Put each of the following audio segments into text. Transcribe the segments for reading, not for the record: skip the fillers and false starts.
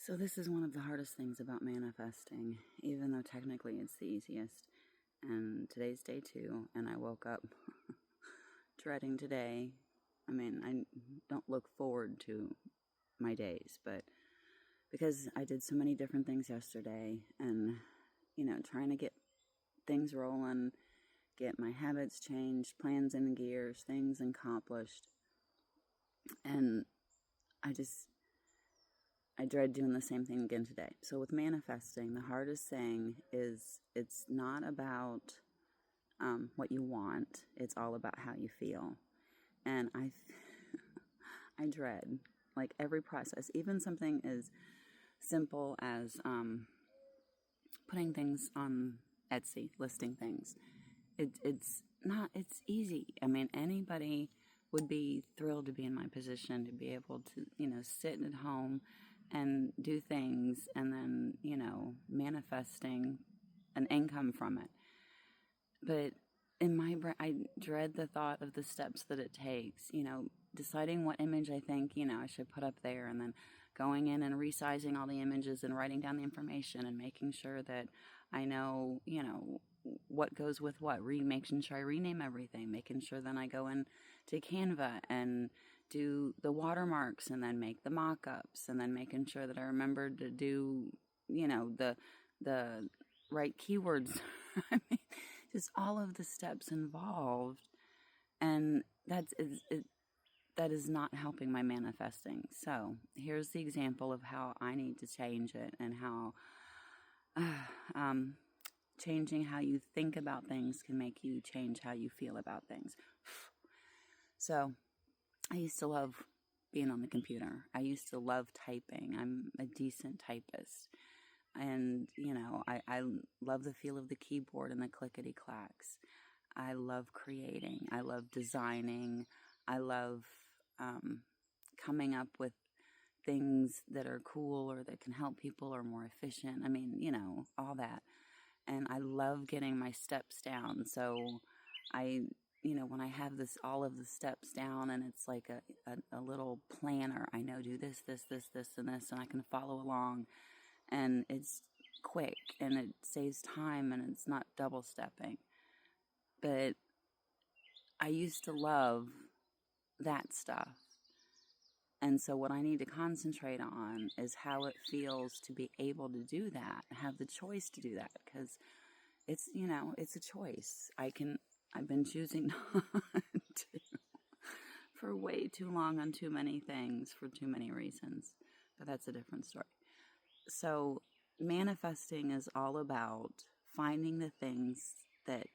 So this is one of the hardest things about manifesting, even though technically it's the easiest. And today's day 2, and I woke up dreading today. I mean, I don't look forward to my days, but because I did so many different things yesterday and, trying to get things rolling, get my habits changed, plans in gears, things accomplished. And I dread doing the same thing again today. So with manifesting, the hardest thing is it's not about what you want. It's all about how you feel. And I dread like every process, even something as simple as putting things on Etsy, listing things. It's easy. I mean, anybody would be thrilled to be in my position, to be able to, sit at home and do things and then, manifesting an income from it. But in my brain, I dread the thought of the steps that it takes, deciding what image I think, I should put up there, and then going in and resizing all the images and writing down the information and making sure that I know, what goes with what, making sure I rename everything, making sure then I go in to Canva and do the watermarks and then make the mock-ups, and then making sure that I remember to do, the right keywords. I mean, just all of the steps involved, and that is not helping my manifesting. So here's the example of how I need to change it, and how changing how you think about things can make you change how you feel about things. So I used to love being on the computer. I used to love typing. I'm a decent typist. And, I love the feel of the keyboard and the clickety-clacks. I love creating. I love designing. I love coming up with things that are cool or that can help people or more efficient. I mean, all that. And I love getting my steps down. So when I have all of the steps down, and it's like a little planner, I know do this, this, this, this, and this, and I can follow along. And it's quick, and it saves time, and it's not double stepping. But I used to love that stuff. And so what I need to concentrate on is how it feels to be able to do that, have the choice to do that, because it's, it's a choice. I've been choosing not to for way too long on too many things for too many reasons, but that's a different story. So manifesting is all about finding the things that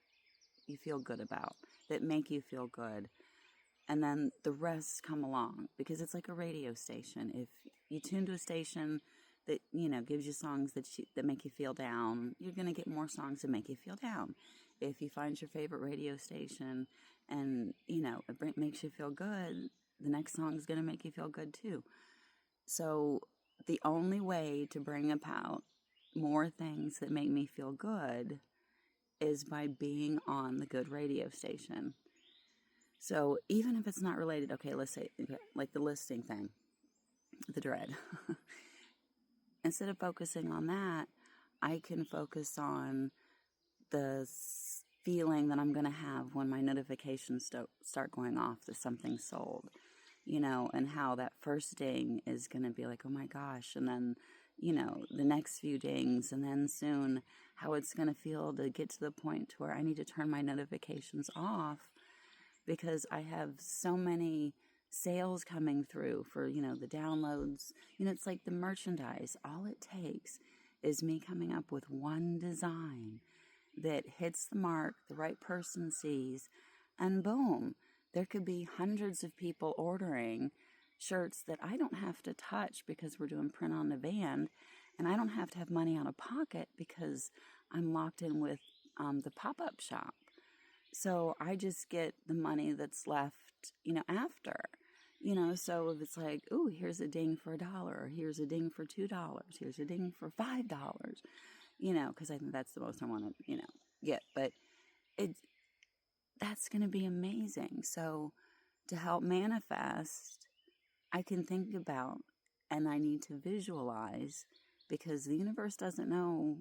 you feel good about, that make you feel good. And then the rest come along, because it's like a radio station. If you tune to a station that, gives you songs that make you feel down, you're going to get more songs that make you feel down. If you find your favorite radio station and, it makes you feel good, the next song is going to make you feel good too. So the only way to bring about more things that make me feel good is by being on the good radio station. So even if it's not related, okay, let's say like the listing thing, the dread. Instead of focusing on that, I can focus on the feeling that I'm going to have when my notifications start going off that something's sold, and how that first ding is going to be like, oh my gosh, and then, the next few dings, and then soon how it's going to feel to get to the point to where I need to turn my notifications off, because I have so many sales coming through for, the downloads. It's like the merchandise. All it takes is me coming up with one design that hits the mark, the right person sees, and boom, there could be hundreds of people ordering shirts that I don't have to touch because we're doing print on demand, and I don't have to have money out of pocket because I'm locked in with the pop-up shop. So I just get the money that's left, after, so if it's like, ooh, here's a ding for $1, or here's a ding for $2, here's a ding for $5, because I think that's the most I want to, get. But that's going to be amazing. So to help manifest, I can think about and I need to visualize, because the universe doesn't know,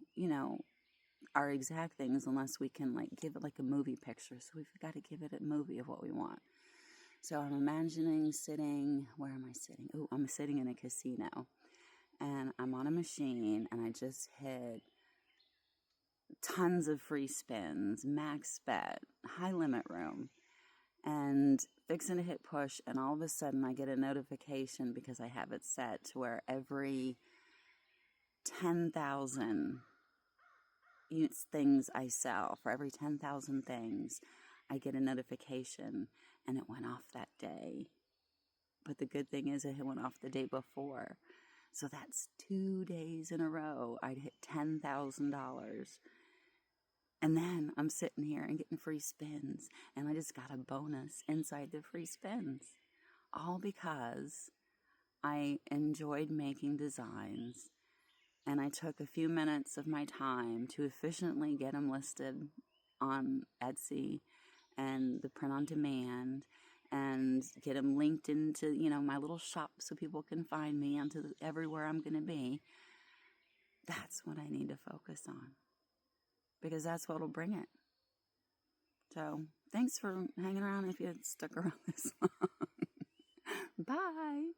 our exact things unless we can like give it like a movie picture. So we've got to give it a movie of what we want. So I'm imagining sitting, where am I sitting? Oh, I'm sitting in a casino, and I'm on a machine, and I just hit tons of free spins, max bet, high limit room, and fixing to hit push, and all of a sudden I get a notification, because I have it set to where every 10,000 things I sell, for every 10,000 things, I get a notification, and it went off that day. But the good thing is it went off the day before. So that's 2 days in a row I'd hit $10,000. And then I'm sitting here and getting free spins, and I just got a bonus inside the free spins. All because I enjoyed making designs, and I took a few minutes of my time to efficiently get them listed on Etsy and the print on demand, and get them linked into, my little shop so people can find me onto everywhere I'm going to be. That's what I need to focus on, because that's what'll bring it. So thanks for hanging around if you stuck around this long. Bye.